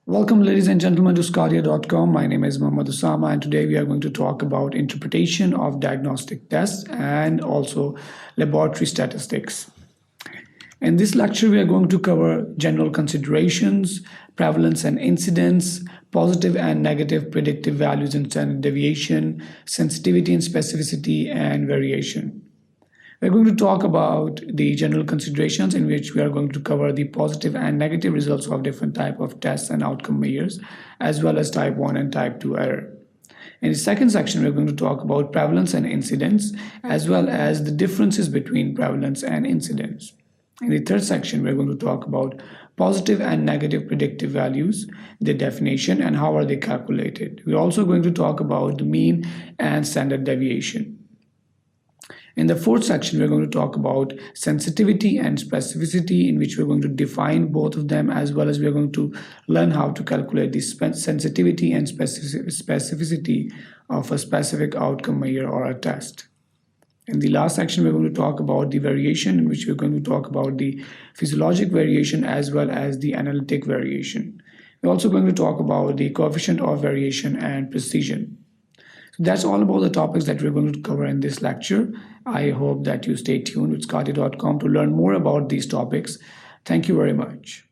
Welcome, ladies and gentlemen, to sqadia.com. My name is Osama, and today we are going to talk about interpretation of diagnostic tests and also laboratory statistics. In this lecture, we are going to cover general considerations, prevalence and incidence, positive and negative predictive values and standard deviation, sensitivity and specificity, and variation. We're going to talk about the general considerations in which we are going to cover the positive and negative results of different type of tests and outcome measures, as well as type 1 and type 2 error. In the second section, we're going to talk about prevalence and incidence, as well as the differences between prevalence and incidence. In the third section, we're going to talk about positive and negative predictive values, their definition, and how are they calculated. We're also going to talk about the mean and standard deviation. In the fourth section, we're going to talk about sensitivity and specificity, in which we're going to define both of them, as well as we're going to learn how to calculate the sensitivity and specificity of a specific outcome measure or a test. In the last section, we're going to talk about the variation, in which we're going to talk about the physiologic variation as well as the analytic variation. We're also going to talk about the coefficient of variation and precision. So that's all about the topics that we're going to cover in this lecture. I hope that you stay tuned with sqadia.com to learn more about these topics. Thank you very much.